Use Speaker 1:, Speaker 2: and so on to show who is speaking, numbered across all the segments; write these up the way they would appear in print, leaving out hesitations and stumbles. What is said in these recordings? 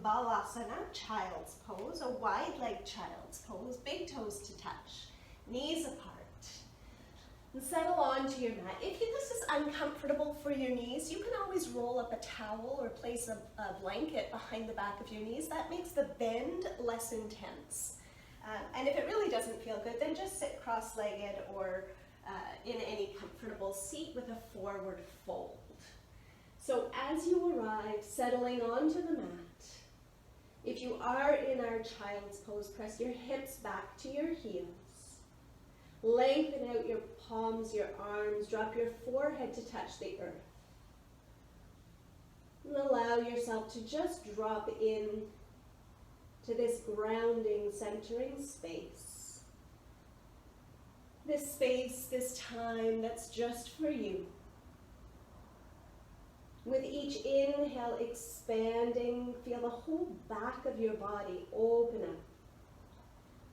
Speaker 1: Balasana, child's pose, a wide leg child's pose, big toes to touch, knees apart. And settle onto your mat. If this is uncomfortable for your knees, you can always roll up a towel or place a blanket behind the back of your knees. That makes the bend less intense. And if it really doesn't feel good, then just sit cross-legged or in any comfortable seat with a forward fold. So as you arrive, settling onto the mat, if you are in our child's pose, press your hips back to your heels. Lengthen out your palms, your arms, drop your forehead to touch the earth. And allow yourself to just drop in to this grounding, centering space. This space, this time that's just for you. With each inhale, expanding, feel the whole back of your body open up.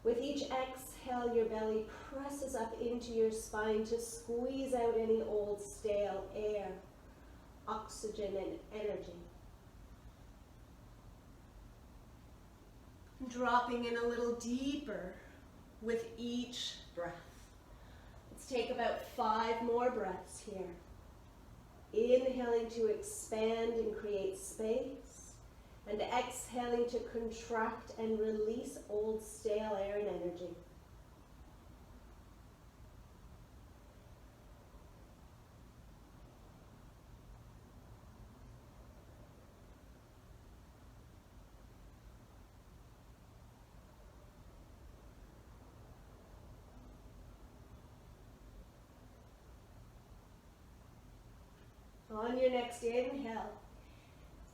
Speaker 1: With each exhale, your belly presses up into your spine to squeeze out any old stale air, oxygen, and energy. Dropping in a little deeper with each breath. Let's take about 5 more breaths here. Inhaling to expand and create space, and exhaling to contract and release old stale air and energy. On your next inhale,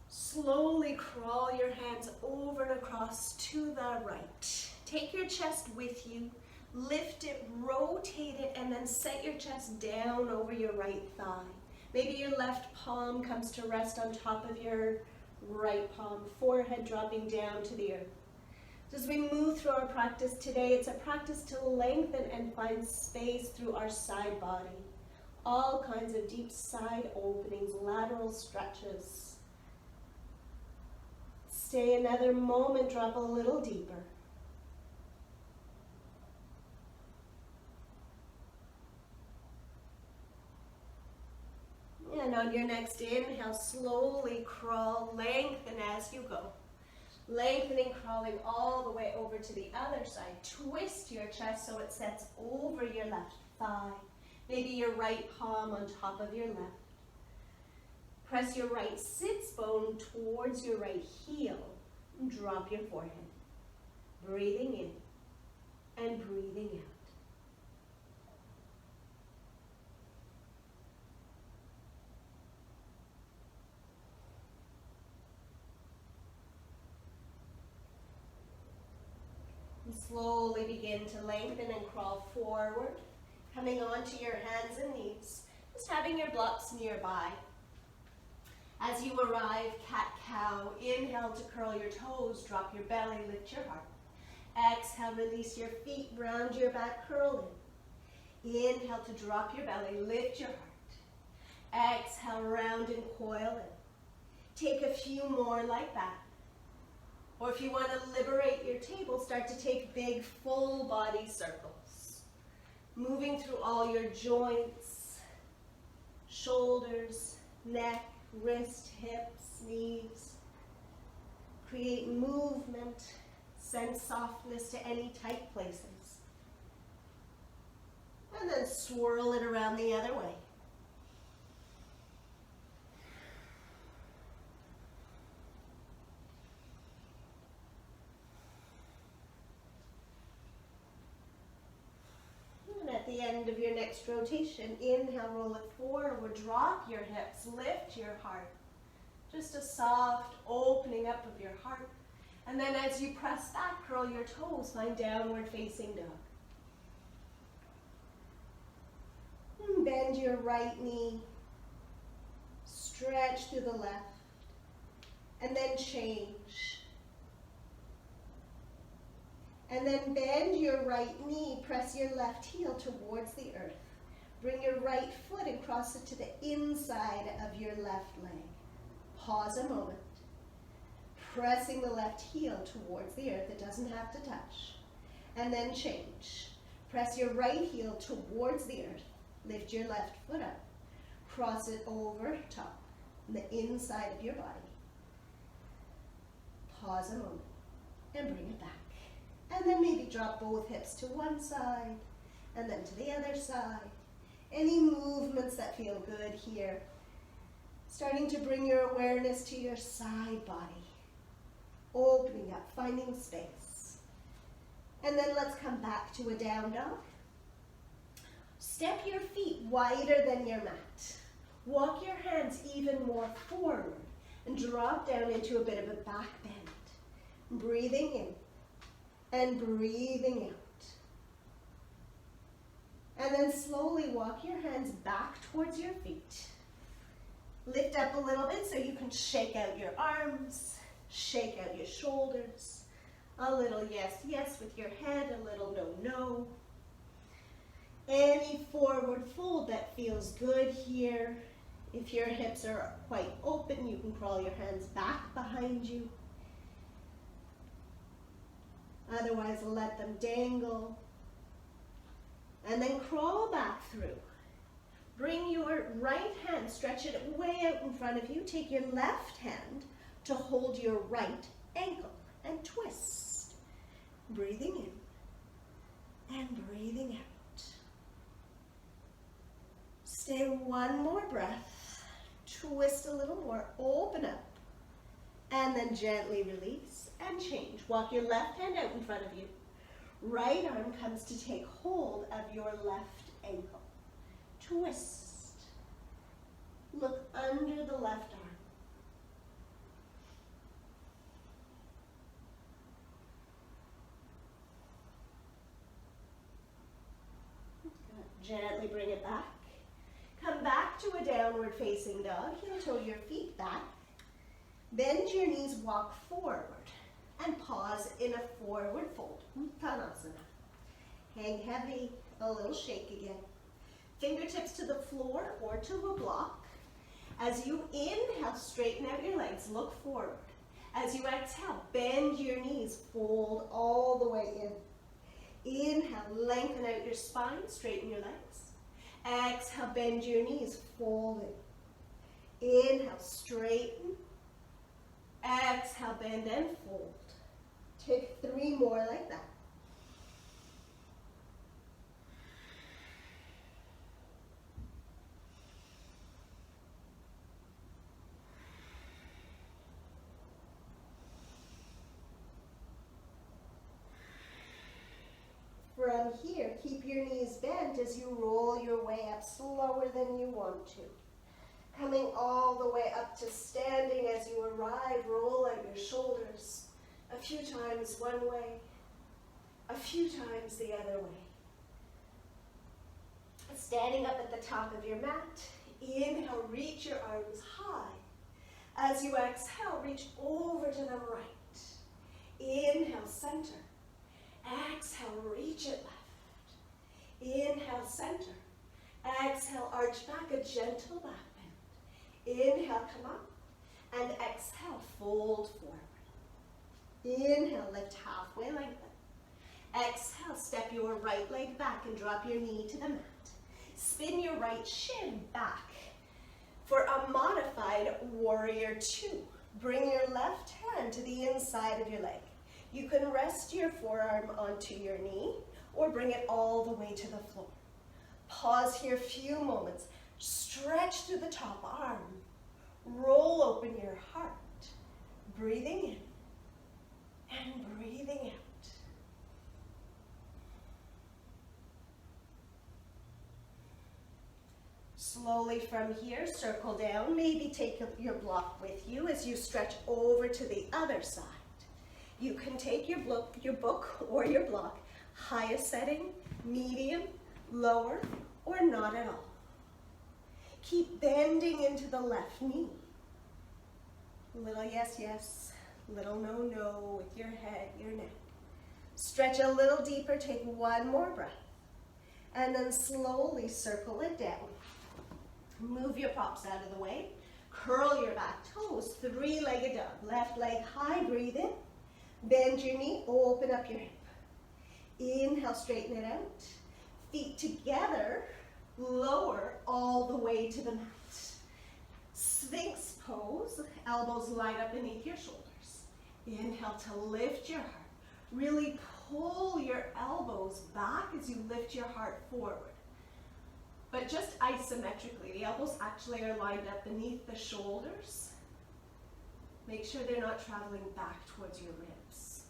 Speaker 1: slowly crawl your hands over and across to the right. Take your chest with you, lift it, rotate it, and then set your chest down over your right thigh. Maybe your left palm comes to rest on top of your right palm, forehead dropping down to the earth. As we move through our practice today, it's a practice to lengthen and find space through our side body. All kinds of deep side openings, lateral stretches. Stay another moment, drop a little deeper. And on your next inhale, slowly crawl, lengthen as you go. Lengthening, crawling all the way over to the other side. Twist your chest so it sets over your left thigh. Maybe your right palm on top of your left. Press your right sits bone towards your right heel and drop your forehead. Breathing in and breathing out. And slowly begin to lengthen and crawl forward. Coming onto your hands and knees, just having your blocks nearby. As you arrive, cat-cow, inhale to curl your toes, drop your belly, lift your heart. Exhale, release your feet, round your back, curl in. Inhale to drop your belly, lift your heart. Exhale, round and coil in. Take a few more like that. Or if you want to liberate your table, start to take big full body circles. Moving through all your joints, shoulders, neck, wrist, hips, knees. Create movement, send softness to any tight places. And then swirl it around the other way. At the end of your next rotation, inhale, roll it forward, drop your hips, lift your heart. Just a soft opening up of your heart. And then as you press back, curl your toes, find downward facing dog. And bend your right knee, stretch through the left, and then change. And then bend your right knee, press your left heel towards the earth. Bring your right foot and cross it to the inside of your left leg. Pause a moment. Pressing the left heel towards the earth. It doesn't have to touch. And then change. Press your right heel towards the earth. Lift your left foot up. Cross it over top, the inside of your body. Pause a moment and bring it back. And then maybe drop both hips to one side and then to the other side. Any movements that feel good here. Starting to bring your awareness to your side body. Opening up, finding space. And then let's come back to a down dog. Step your feet wider than your mat. Walk your hands even more forward and drop down into a bit of a back bend. Breathing in and breathing out. And then slowly walk your hands back towards your feet. Lift up a little bit so you can shake out your arms, shake out your shoulders. A little yes, yes with your head, a little no, no. Any forward fold that feels good here. If your hips are quite open, you can crawl your hands back behind you. Otherwise, let them dangle. And then crawl back through. Bring your right hand, stretch it way out in front of you. Take your left hand to hold your right ankle and twist. Breathing in and breathing out. Stay one more breath. Twist a little more, open up. And then gently release and change. Walk your left hand out in front of you. Right arm comes to take hold of your left ankle. Twist. Look under the left arm. Good. Gently bring it back. Come back to a downward facing dog. Heel toe your feet back. Bend your knees, walk forward. And pause in a forward fold. Uttanasana. Hang heavy, a little shake again. Fingertips to the floor or to a block. As you inhale, straighten out your legs, look forward. As you exhale, bend your knees, fold all the way in. Inhale, lengthen out your spine, straighten your legs. Exhale, bend your knees, fold in. Inhale, straighten. Exhale, bend and fold. Take 3 more like that. From here, keep your knees bent as you roll your way up slower than you want to. Coming all the way up to standing as you arrive, roll out your shoulders. A few times one way, a few times the other way. Standing up at the top of your mat, inhale, reach your arms high. As you exhale, reach over to the right. Inhale, center. Exhale, reach it left. Inhale, center. Exhale, arch back, a gentle back bend. Inhale, come up. And exhale, fold forward. Inhale, lift halfway, lengthen. Exhale, step your right leg back and drop your knee to the mat. Spin your right shin back for a modified warrior 2. Bring your left hand to the inside of your leg. You can rest your forearm onto your knee or bring it all the way to the floor. Pause here a few moments. Stretch through the top arm. Roll open your heart. Breathing in and breathing out. Slowly from here, circle down. Maybe take your block with you as you stretch over to the other side. You can take your book or your block, highest setting, medium, lower, or not at all. Keep bending into the left knee. Little yes, yes, little no, no with your head, your neck. Stretch a little deeper, take one more breath. And then slowly circle it down. Move your props out of the way. Curl your back toes, three-legged dog. Left leg high, breathe in. Bend your knee, open up your hip. Inhale, straighten it out. Feet together, lower all the way to the mat. Sphinx pose, elbows line up beneath your shoulders. Inhale to lift your heart. Really pull your elbows back as you lift your heart forward. But just isometrically, the elbows actually are lined up beneath the shoulders. Make sure they're not traveling back towards your ribs.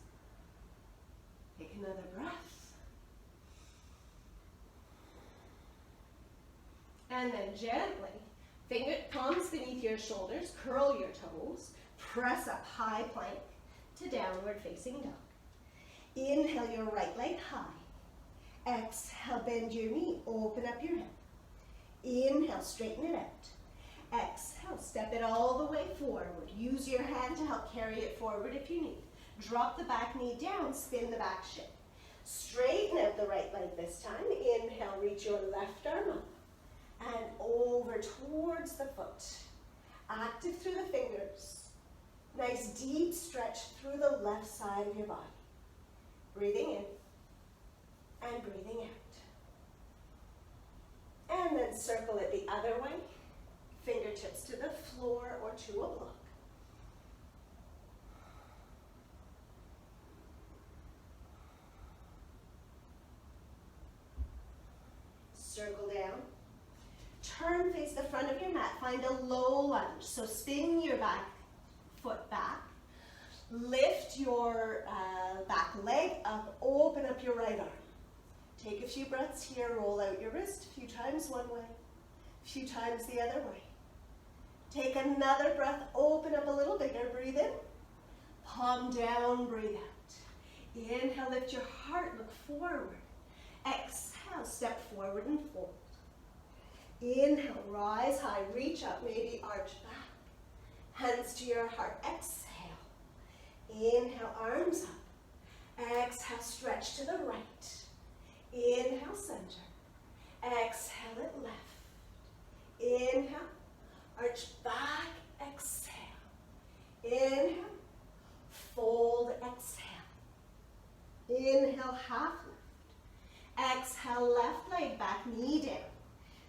Speaker 1: Take another breath. And then gently, palms beneath your shoulders, curl your toes, press up, high plank to downward facing dog. Inhale your right leg high. Exhale, bend your knee, open up your hip. Inhale, straighten it out. Exhale, step it all the way forward. Use your hand to help carry it forward if you need. Drop the back knee down, spin the back shin. Straighten out the right leg this time. Inhale, reach your left arm up and over towards the foot. Active through the fingers. Nice deep stretch through the left side of your body. Breathing in and breathing out. And then circle it the other way. Fingertips to the floor or to a block. Circle down. Turn, face the front of your mat. Find a low lunge. So spin your back foot back. Lift your back leg up. Open up your right arm. Take a few breaths here. Roll out your wrist. A few times one way. A few times the other way. Take another breath. Open up a little bigger. Breathe in. Palm down. Breathe out. Inhale. Lift your heart. Look forward. Exhale. Step forward and fold. Inhale, rise high, reach up, maybe arch back. Hands to your heart, exhale. Inhale, arms up. Exhale, stretch to the right. Inhale, center. Exhale it left. Inhale, arch back, exhale. Inhale, fold, exhale. Inhale, half lift. Exhale, left leg back, knee down.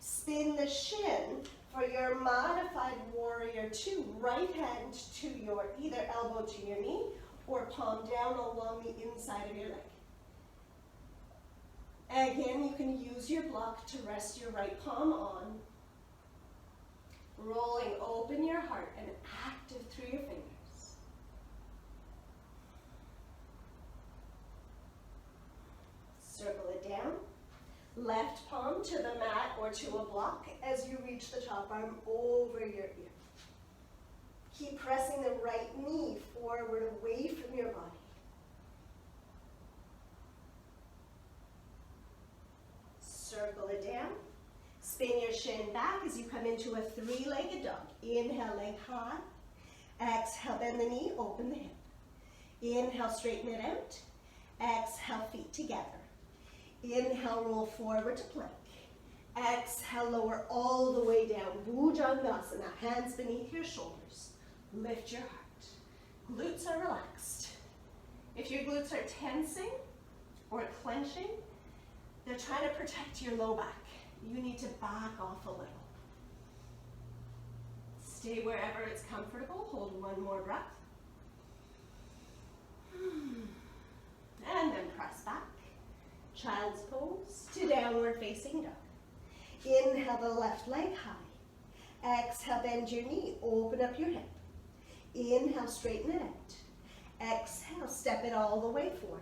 Speaker 1: Spin the shin for your modified warrior two. Right hand to your, either elbow to your knee or palm down along the inside of your leg. Again, you can use your block to rest your right palm on. Rolling open your heart and active through your fingers. Circle it down. Left palm to the mat or to a block as you reach the top arm over your ear. Keep pressing the right knee forward away from your body. Circle it down. Spin your shin back as you come into a three-legged dog. Inhale, leg high. Exhale, bend the knee, open the hip. Inhale, straighten it out. Exhale, feet together. Inhale, roll forward to plank. Exhale, lower all the way down. Bhujangasana, hands beneath your shoulders. Lift your heart. Glutes are relaxed. If your glutes are tensing or clenching, they're trying to protect your low back. You need to back off a little. Stay wherever it's comfortable. Hold one more breath. And then press back. Child's pose to downward facing dog. Inhale the left leg high. Exhale, bend your knee, open up your hip. Inhale, straighten it out. Exhale, step it all the way forward.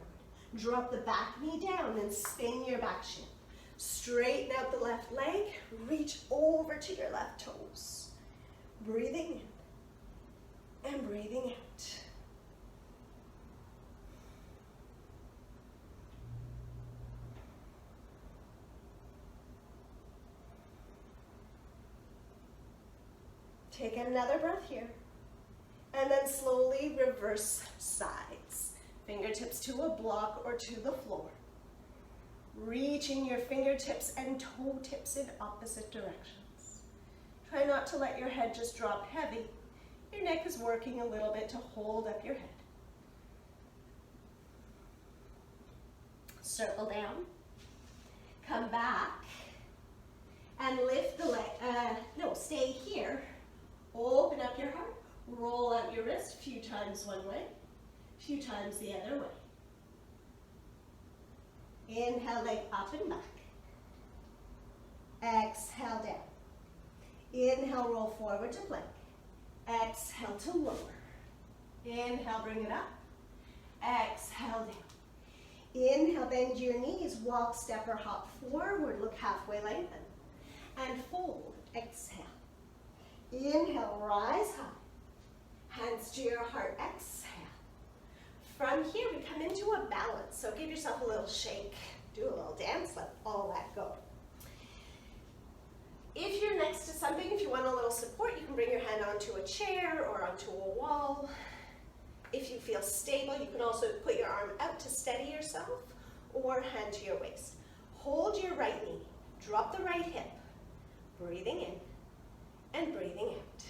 Speaker 1: Drop the back knee down and spin your back shin. Straighten out the left leg, reach over to your left toes. Breathing in and breathing out. Take another breath here. And then slowly reverse sides. Fingertips to a block or to the floor. Reaching your fingertips and toe tips in opposite directions. Try not to let your head just drop heavy. Your neck is working a little bit to hold up your head. Circle down. Come back. And lift the leg. Stay here. Open up your heart. Roll out your wrist a few times one way, a few times the other way. Inhale, leg up and back. Exhale, down. Inhale, roll forward to plank. Exhale to lower. Inhale, bring it up. Exhale, down. Inhale, bend your knees, walk, step, or hop forward. Look halfway, lengthen. And fold. Exhale. Inhale, rise high. Hands to your heart. Exhale. From here, we come into a balance. So give yourself a little shake. Do a little dance. Let all that go. If you're next to something, if you want a little support, you can bring your hand onto a chair or onto a wall. If you feel stable, you can also put your arm out to steady yourself or hand to your waist. Hold your right knee. Drop the right hip. Breathing in and breathing out.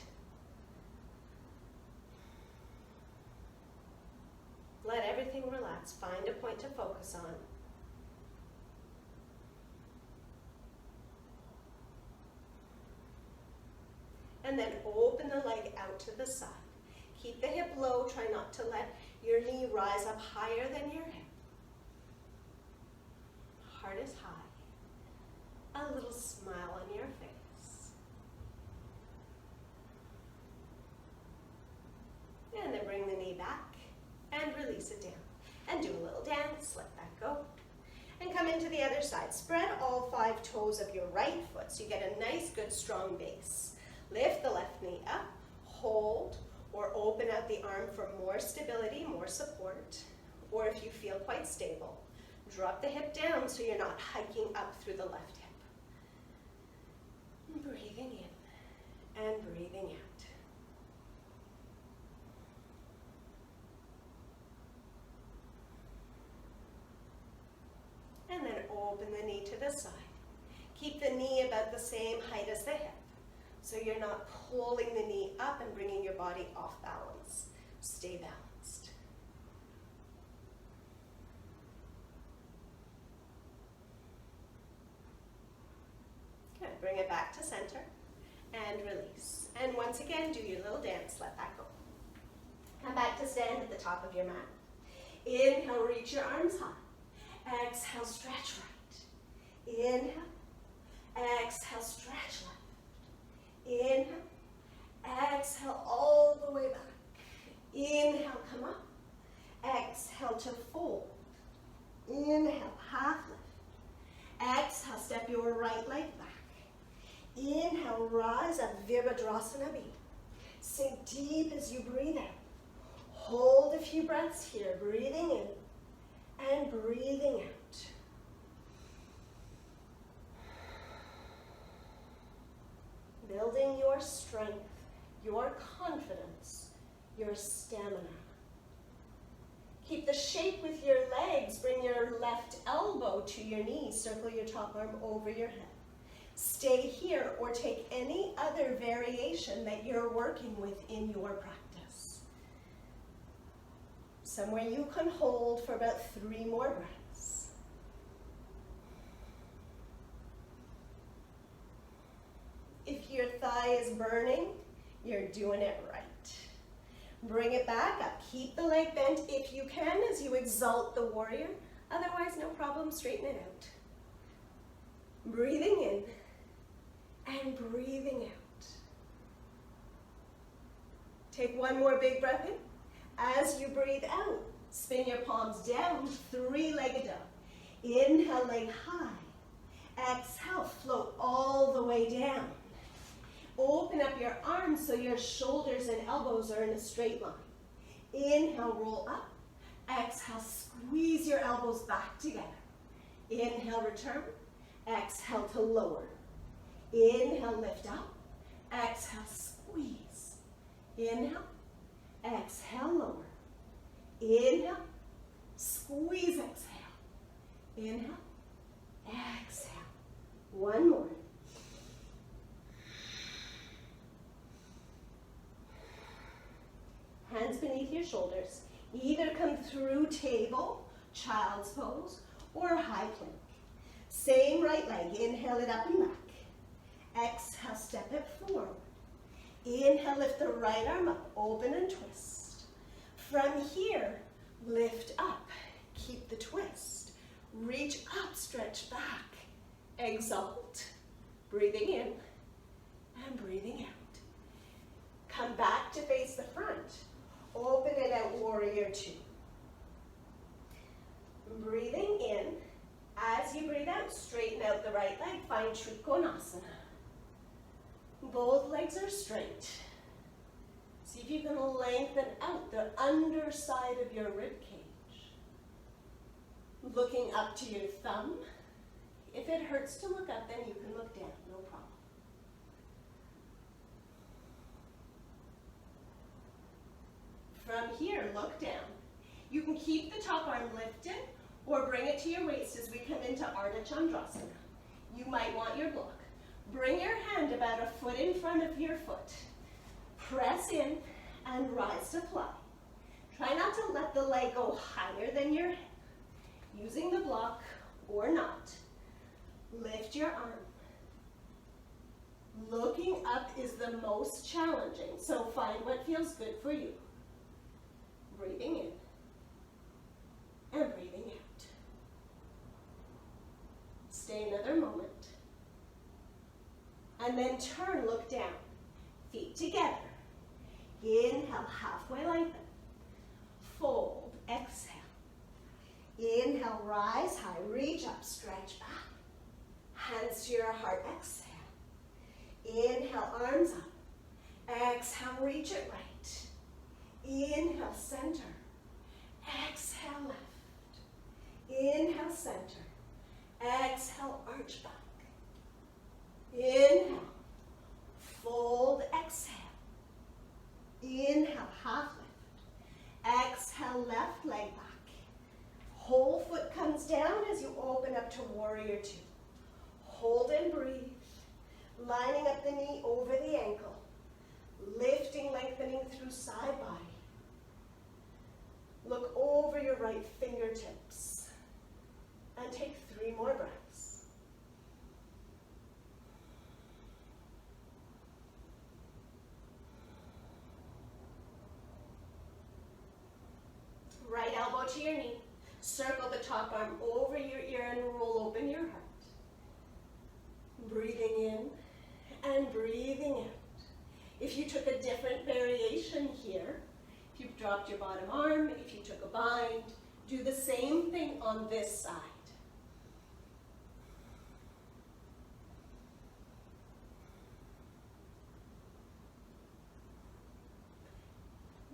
Speaker 1: Let everything relax. Find a point to focus on. And then open the leg out to the side. Keep the hip low. Try not to let your knee rise up higher than your hip. Heart is high. A little smile on your face. And then bring the knee back and release it down. And do a little dance. Let that go. And come into the other side. Spread all 5 toes of your right foot so you get a nice, good, strong base. Lift the left knee up, hold, or open out the arm for more stability, more support. Or if you feel quite stable, drop the hip down so you're not hiking up through the left hip. Breathing in and breathing out. And then open the knee to the side. Keep the knee about the same height as the hip. So you're not pulling the knee up and bringing your body off balance. Stay balanced. Good. Bring it back to center and release. And once again, do your little dance. Let that go. Come back to stand at the top of your mat. Inhale, reach your arms high. Exhale, stretch right. Inhale. Exhale, stretch left. Inhale. Exhale all the way back. Inhale, come up. Exhale to fold. Inhale, half lift. Exhale, step your right leg back. Inhale, rise up, Virabhadrasana B. Sink deep as you breathe out. Hold a few breaths here, breathing in and breathing out. Building your strength, your confidence, your stamina. Keep the shape with your legs. Bring your left elbow to your knee. Circle your top arm over your head. Stay here or take any other variation that you're working with in your practice. Somewhere you can hold for about 3 more breaths. If your thigh is burning, you're doing it right. Bring it back up. Keep the leg bent if you can as you exalt the warrior. Otherwise, no problem, straighten it out. Breathing in and breathing out. Take one more big breath in. As you breathe out, spin your palms down, 3-legged dog. Inhale, leg high. Exhale, float all the way down. Open up your arms so your shoulders and elbows are in a straight line. Inhale, roll up. Exhale, squeeze your elbows back together. Inhale, return. Exhale to lower. Inhale, lift up. Exhale, squeeze. Inhale. Exhale, lower. Inhale. Squeeze, exhale. Inhale. Exhale. One more. shoulders. Either come through table, child's pose, or high plank. Same right leg, inhale it up and back. Exhale, step it forward. Inhale, lift the right arm up, open and twist. From here, lift up, keep the twist. Reach up, stretch back. Exalt, breathing in and breathing out. Come back to face the front. Open it out, warrior two. Breathing in. As you breathe out, straighten out the right leg. Find Trikonasana. Both legs are straight. See if you can lengthen out the underside of your rib cage. Looking up to your thumb. If it hurts to look up, then you can look down, no problem. From here, look down. You can keep the top arm lifted or bring it to your waist as we come into Ardha Chandrasana. You might want your block. Bring your hand about a foot in front of your foot. Press in and rise to fly. Try not to let the leg go higher than your head. Using the block or not. Lift your arm. Looking up is the most challenging, so find what feels good for you. Breathing in and breathing out. Stay another moment. And then turn, look down. Feet together. Inhale, halfway lengthen. Fold, exhale. Inhale, rise high, reach up, stretch back. Hands to your heart, exhale. Inhale, arms up. Exhale, reach it right. Inhale, center. Exhale, left. Inhale, center. Exhale, arch back. Inhale, fold, exhale. Inhale, half lift. Exhale, left leg back. Whole foot comes down as you open up to warrior two. Hold and breathe. Lining up the knee over the ankle. Lifting, lengthening through side body. Look over your right fingertips. And take 3 more breaths. Right elbow to your knee. Circle the top arm over your ear and roll open your heart. Breathing in and breathing out. If you took a different variation here, if you dropped your bottom arm, if you took a bind, do the same thing on this side.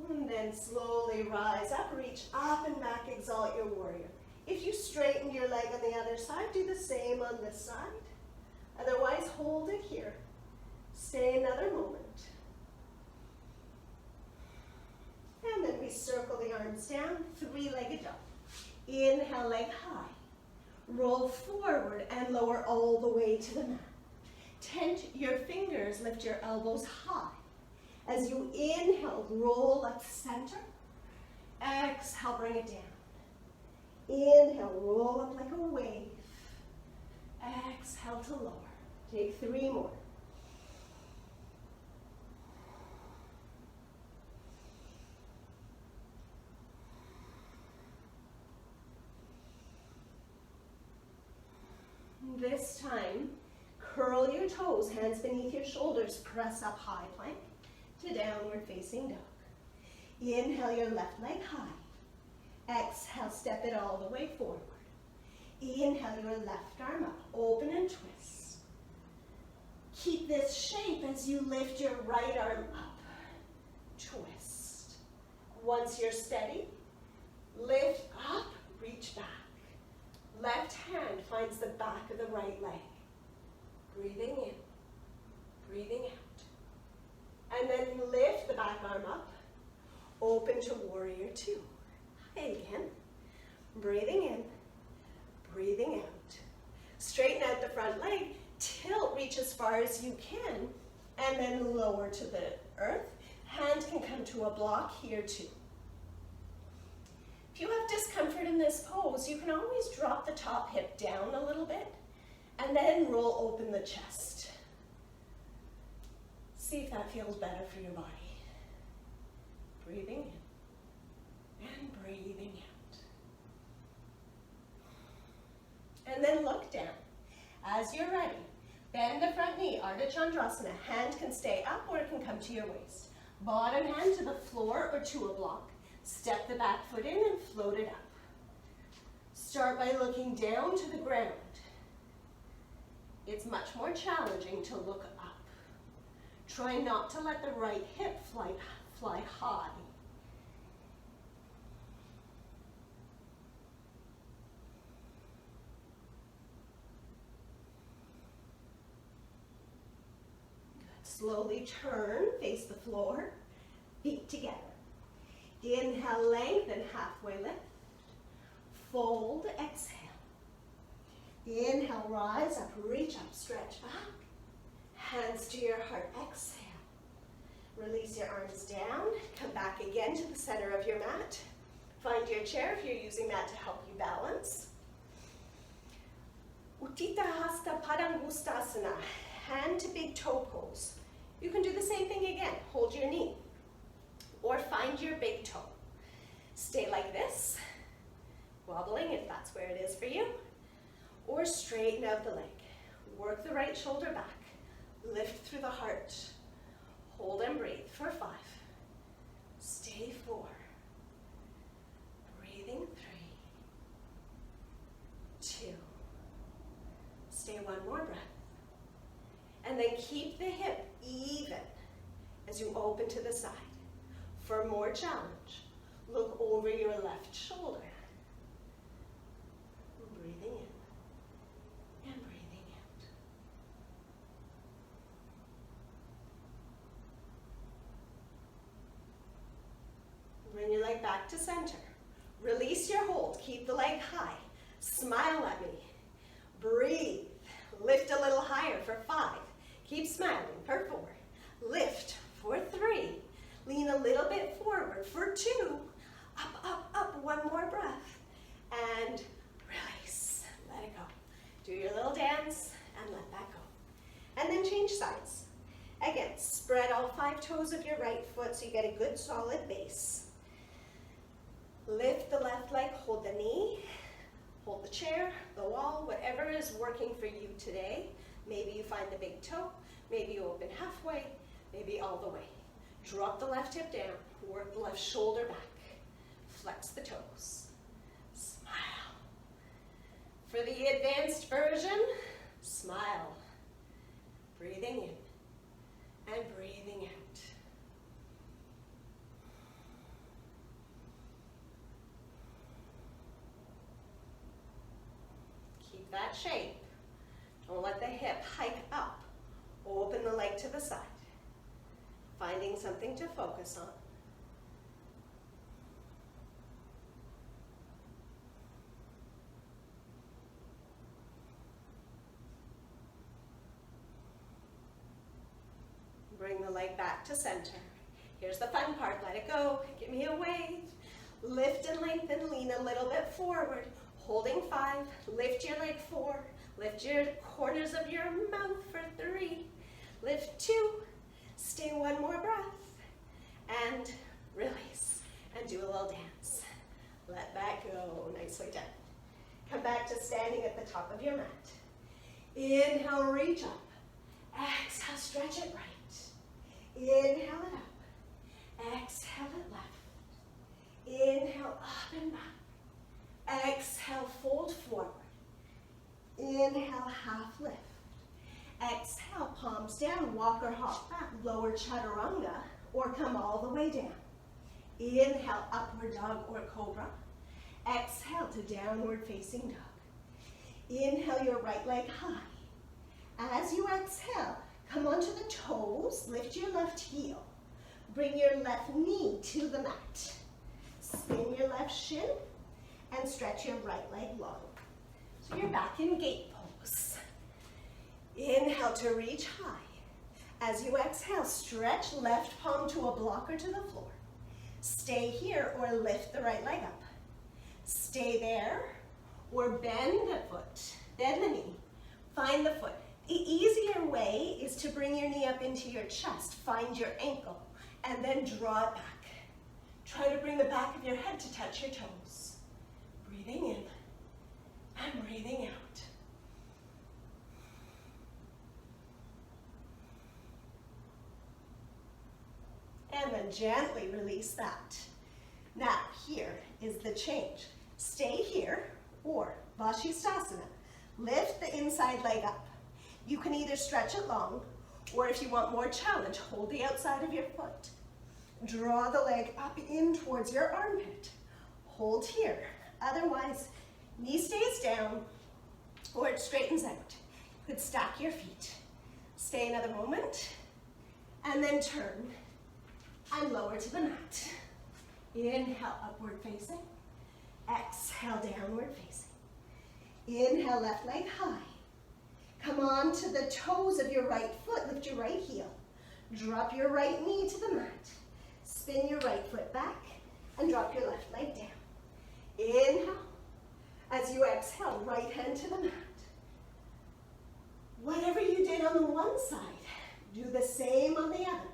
Speaker 1: And then slowly rise up, reach up and back, exalt your warrior. If you straightened your leg on the other side, do the same on this side. Otherwise, hold it here. Stay another moment. And then we circle the arms down, 3-legged dog. Inhale, leg high. Roll forward and lower all the way to the mat. Tent your fingers, lift your elbows high. As you inhale, roll up center. Exhale, bring it down. Inhale, roll up like a wave. Exhale to lower. Take 3 more. This time, curl your toes, hands beneath your shoulders, press up high plank to downward facing dog. Inhale your left leg high. Exhale, step it all the way forward. Inhale your left arm up, open and twist. Keep this shape as you lift your right arm up. Twist. Once you're steady, lift up, reach back. Left hand finds the back of the right leg. Breathing in, breathing out. And then lift the back arm up, open to warrior two. Hi again. Breathing in, breathing out. Straighten out the front leg, tilt, reach as far as you can, and then lower to the earth. Hand can come to a block here too. If you have discomfort in this pose, you can always drop the top hip down a little bit and then roll open the chest. See if that feels better for your body. Breathing in and breathing out. And then look down. As you're ready, bend the front knee, Ardha Chandrasana. Hand can stay up or it can come to your waist. Bottom hand to the floor or to a block. Step the back foot in and float it up. Start by looking down to the ground. It's much more challenging to look up. Try not to let the right hip fly high. Slowly turn, face the floor, feet together. Inhale, lengthen, halfway lift. Fold, exhale. Inhale, rise up, reach up, stretch back. Hands to your heart, exhale. Release your arms down, come back again to the center of your mat. Find your chair if you're using that to help you balance. Utthita Hasta Padangustasana, hand to big toe pose. You can do the same thing again. Hold your knee or find your big toe. Stay like this, wobbling if that's where it is for you, or straighten out the leg. Work the right shoulder back. Lift through the heart. Hold and breathe for 5. Stay 4. Breathing 3, 2. Stay one more breath. And then keep the hip even as you open to the side. For more challenge, look over your left shoulder. Breathing in and breathing out. Bring your leg back to center. Release your hold. Keep the leg high. Smile at me. Breathe. Lift a little higher for 5. Keep smiling for 4. Lift for 3. Lean a little bit forward for 2. Up, up, up. One more breath. And release. Let it go. Do your little dance and let that go. And then change sides. Again, spread all 5 toes of your right foot so you get a good solid base. Lift the left leg, hold the knee, hold the chair, the wall, whatever is working for you today. Maybe you find the big toe, maybe you open halfway, maybe all the way. Drop the left hip down, work the left shoulder back, flex the toes, smile. For the advanced version, smile. Breathing in and breathing out. Keep that shape. Don't let the hip hike up. Open the leg to the side. Finding something to focus on. Bring the leg back to center. Here's the fun part. Let it go. Give me a wave. Lift and lengthen. Lean a little bit forward. Holding 5. Lift your leg 4. Lift your corners of your mouth for 3. Lift 2. Stay one more breath. And release. And do a little dance. Let that go. Nicely done. Come back to standing at the top of your mat. Inhale, reach up. Exhale, stretch it right. Inhale it up. Exhale it left. Inhale up and back. Exhale, fold forward. Inhale, half lift. Exhale, palms down, walk or hop back, lower chaturanga, or come all the way down. Inhale, upward dog or cobra. Exhale to downward facing dog. Inhale your right leg high. As you exhale, come onto the toes, lift your left heel. Bring your left knee to the mat. Spin your left shin and stretch your right leg long. So you're back in gate pose. Inhale to reach high. As you exhale, stretch left palm to a block or to the floor. Stay here or lift the right leg up. Stay there, or bend the foot, bend the knee, find the foot. The easier way is to bring your knee up into your chest, find your ankle, and then draw it back. Try to bring the back of your head to touch your toes. Breathing in and breathing out. And then gently release that. Now, here is the change. Stay here, or Vashisthasana. Lift the inside leg up. You can either stretch it long, or if you want more challenge, hold the outside of your foot. Draw the leg up in towards your armpit. Hold here. Otherwise, knee stays down, or it straightens out. You could stack your feet. Stay another moment, and then turn and lower to the mat. Inhale, upward facing. Exhale, downward facing. Inhale, left leg high. Come on to the toes of your right foot. Lift your right heel. Drop your right knee to the mat. Spin your right foot back and drop your left leg down. Inhale. As you exhale, right hand to the mat. Whatever you did on the one side, do the same on the other.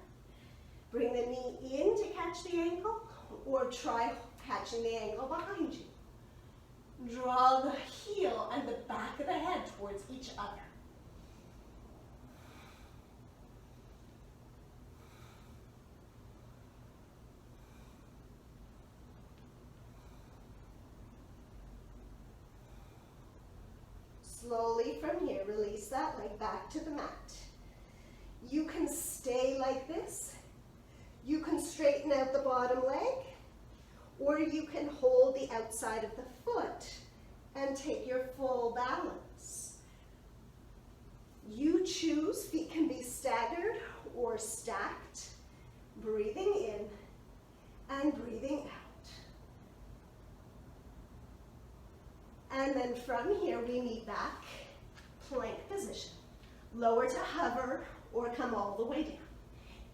Speaker 1: Bring the knee in to catch the ankle, or try catching the ankle behind you. Draw the heel and the back of the head towards each other. Slowly from here, release that leg back to the mat. You can stay like this. You can straighten out the bottom leg, or you can hold the outside of the foot and take your full balance. You choose. Feet can be staggered or stacked. Breathing in and breathing out. And then from here, we meet back, plank position. Lower to hover or come all the way down.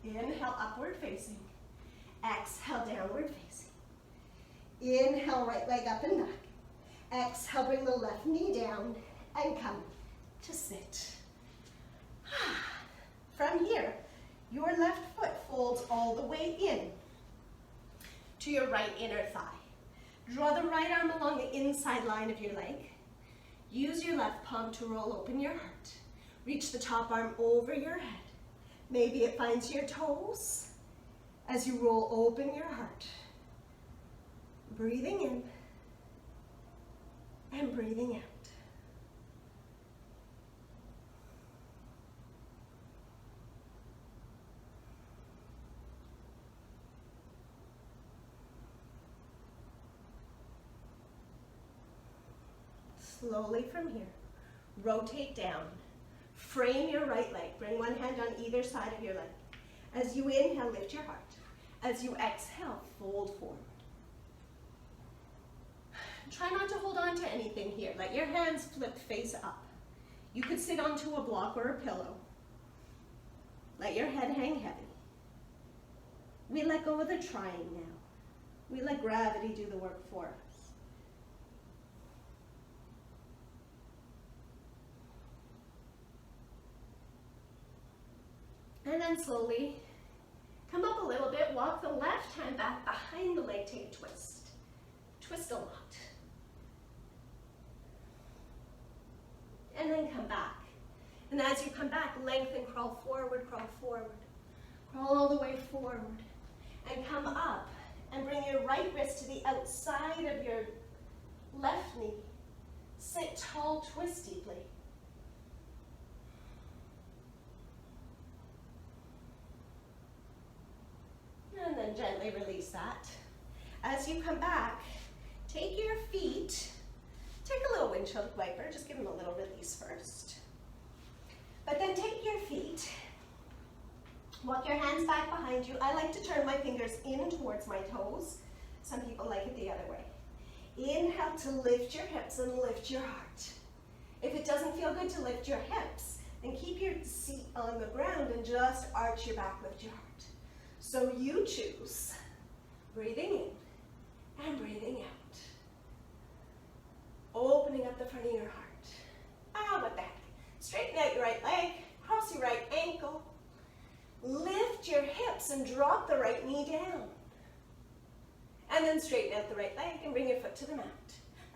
Speaker 1: Inhale, upward facing. Exhale, downward facing. Inhale, right leg up and back. Exhale, bring the left knee down and come to sit. From here, your left foot folds all the way in to your right inner thigh. Draw the right arm along the inside line of your leg. Use your left palm to roll open your heart. Reach the top arm over your head. Maybe it finds your toes as you roll open your heart. Breathing in and breathing out. Slowly from here, rotate down. Frame your right leg. Bring one hand on either side of your leg. As you inhale, lift your heart. As you exhale, fold forward. Try not to hold on to anything here. Let your hands flip face up. You could sit onto a block or a pillow. Let your head hang heavy. We let go of the trying now. We let gravity do the work for us. And then slowly come up a little bit, walk the left hand back behind the leg, take a twist. Twist a lot. And then come back. And as you come back, lengthen, crawl forward, crawl forward. Crawl all the way forward. And come up and bring your right wrist to the outside of your left knee. Sit tall, twist deeply. And then gently release that. As you come back, take your feet, take a little windshield wiper, just give them a little release first. But then take your feet, walk your hands back behind you. I like to turn my fingers in towards my toes. Some people like it the other way. Inhale to lift your hips and lift your heart. If it doesn't feel good to lift your hips, then keep your seat on the ground and just arch your back, lift your heart. So you choose breathing in and breathing out. front of your heart. Ah, what the heck. Straighten out your right leg, cross your right ankle. Lift your hips and drop the right knee down. And then straighten out the right leg and bring your foot to the mat.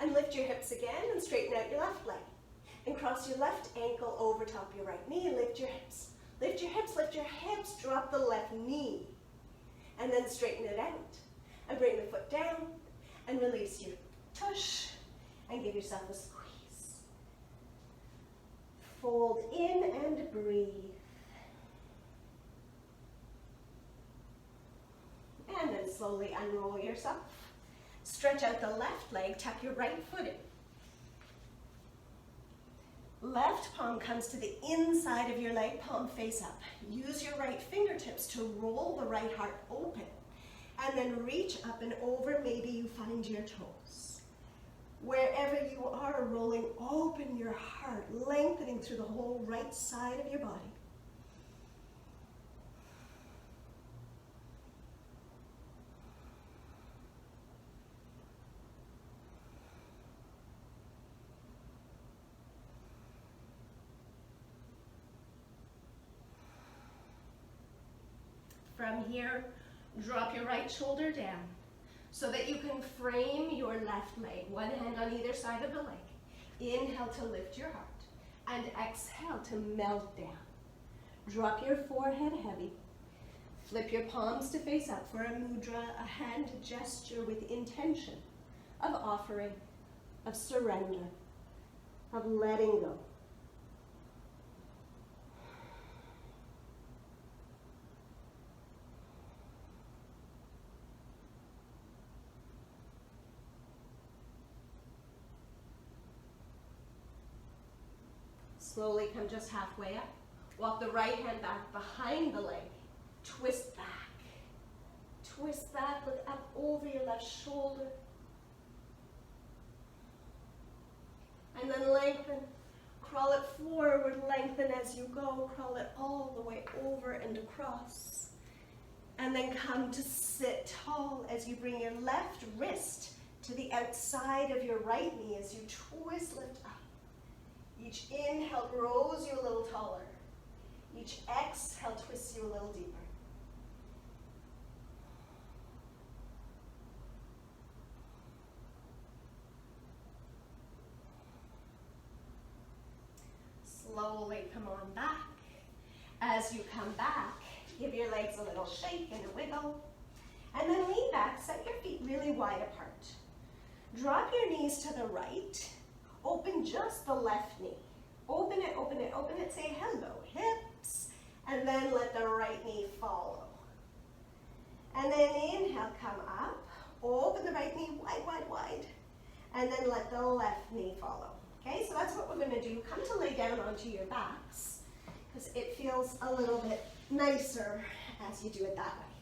Speaker 1: And lift your hips again and straighten out your left leg. And cross your left ankle over top your right knee and lift your hips. Lift your hips, drop the left knee. And then straighten it out. And bring the foot down and release your tush and give yourself a squeeze. Fold in and breathe. And then slowly unroll yourself. Stretch out the left leg, tuck your right foot in. Left palm comes to the inside of your leg, palm face up. Use your right fingertips to roll the right heart open. And then reach up and over, maybe you find your toes. Wherever you are, rolling open your heart, lengthening through the whole right side of your body. From here, drop your right shoulder down so that you can frame your left leg, one hand on either side of the leg. Inhale to lift your heart and exhale to melt down. Drop your forehead heavy. Flip your palms to face up for a mudra, a hand gesture with intention of offering, of surrender, of letting go. Slowly come just halfway up. Walk the right hand back behind the leg. Twist back. Twist back, look up over your left shoulder. And then lengthen. Crawl it forward, lengthen as you go. Crawl it all the way over and across. And then come to sit tall as you bring your left wrist to the outside of your right knee as you twist, lift up. Each inhale grows you a little taller. Each exhale twists you a little deeper. Slowly come on back. As you come back, give your legs a little shake and a wiggle. And then lean back, set your feet really wide apart. Drop your knees to the right. Open just the left knee. Open it, open it, open it. Say hello, hips. And then let the right knee follow. And then inhale, come up. Open the right knee wide, wide, wide. And then let the left knee follow. Okay, so that's what we're going to do. Come to lay down onto your backs because it feels a little bit nicer as you do it that way.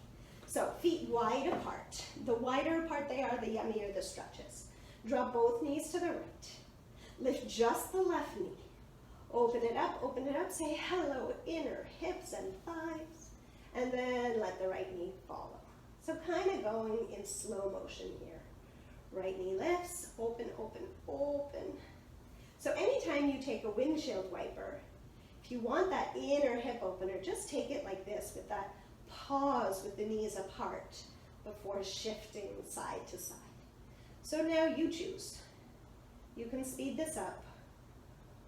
Speaker 1: So feet wide apart. The wider apart they are, the yummier the stretches. Drop both knees to the right. Lift just the left knee. Open it up, say hello, inner hips and thighs, and then let the right knee follow. So kind of going in slow motion here. Right knee lifts, open, open, open. So anytime you take a windshield wiper, if you want that inner hip opener, just take it like this with that pause with the knees apart before shifting side to side. So now you choose. You can speed this up,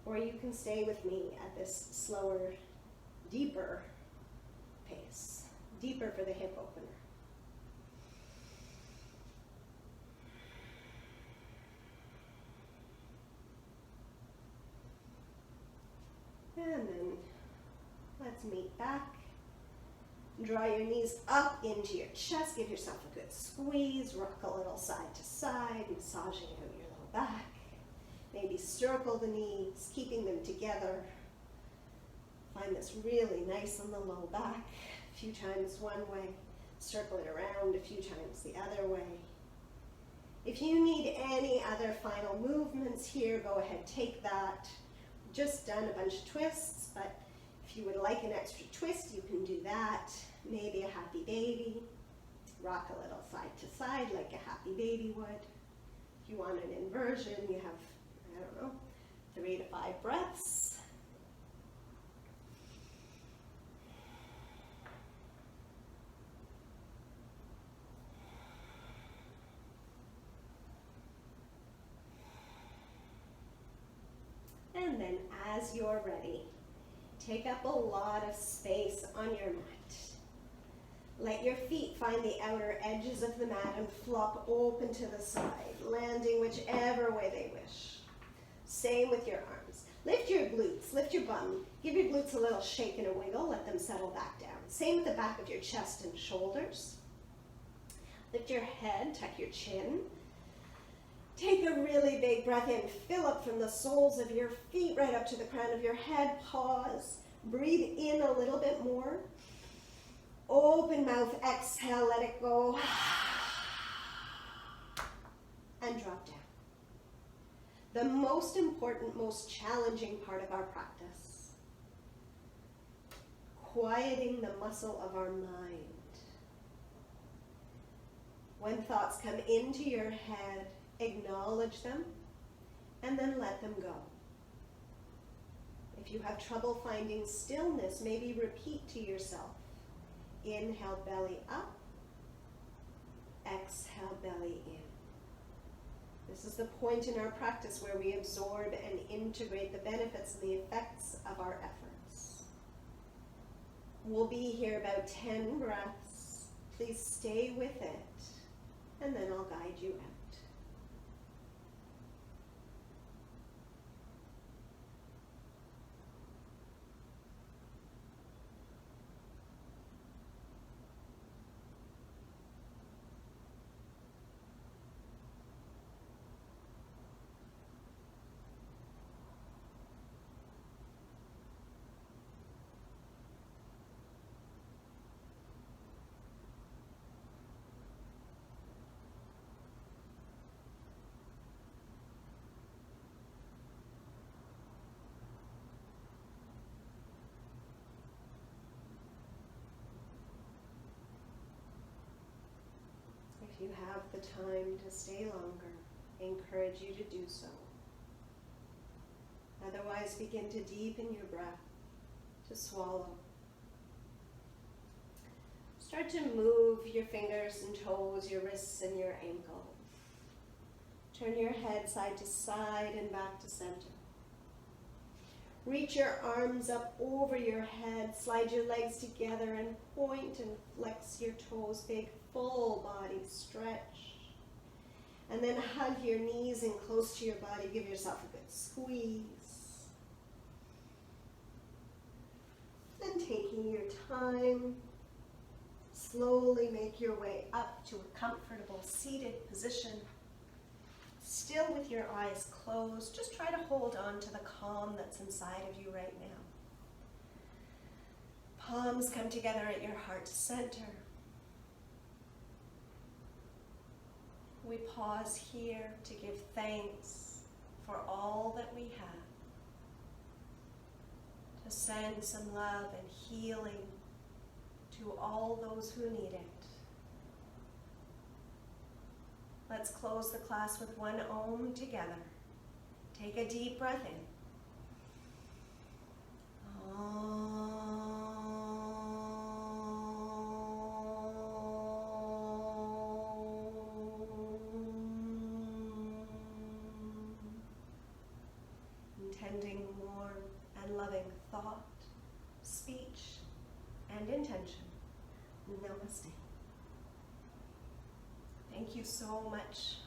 Speaker 1: or you can stay with me at this slower, deeper pace. Deeper for the hip opener. And then let's meet back. Draw your knees up into your chest. Give yourself a good squeeze. Rock a little side to side, massaging out your low back. Maybe circle the knees, keeping them together. Find this really nice on the low back. A few times one way. Circle it around a few times the other way. If you need any other final movements here, go ahead, take that. Just done a bunch of twists, but if you would like an extra twist, you can do that. Maybe a happy baby. Rock a little side to side like a happy baby would. If you want an inversion, you have, I don't know, 3 to 5 breaths. And then as you're ready, take up a lot of space on your mat. Let your feet find the outer edges of the mat and flop open to the side, landing whichever way they wish. Same with your arms. Lift your glutes, lift your bum. Give your glutes a little shake and a wiggle, let them settle back down. Same with the back of your chest and shoulders. Lift your head, tuck your chin. Take a really big breath in. Fill up from the soles of your feet right up to the crown of your head. Pause. Breathe in a little bit more. Open mouth, exhale, let it go. And drop down. The most important, most challenging part of our practice. Quieting the muscle of our mind. When thoughts come into your head, acknowledge them, and then let them go. If you have trouble finding stillness, maybe repeat to yourself. Inhale, belly up. Exhale, belly in. This is the point in our practice where we absorb and integrate the benefits and the effects of our efforts. We'll be here about 10 breaths. Please stay with it, and then I'll guide you out. If you have the time to stay longer, I encourage you to do so. Otherwise, begin to deepen your breath, to swallow. Start to move your fingers and toes, your wrists and your ankles. Turn your head side to side and back to center. Reach your arms up over your head, slide your legs together and point and flex your toes, big full body stretch. And then hug your knees in close to your body, give yourself a good squeeze. Then taking your time, slowly make your way up to a comfortable seated position. Still with your eyes closed, just try to hold on to the calm that's inside of you right now. Palms come together at your heart center. We pause here to give thanks for all that we have, to send some love and healing to all those who need it. Let's close the class with one Om together. Take a deep breath in. Om. Intending warm and loving thought, speech, and intention. Namaste. Thank you so much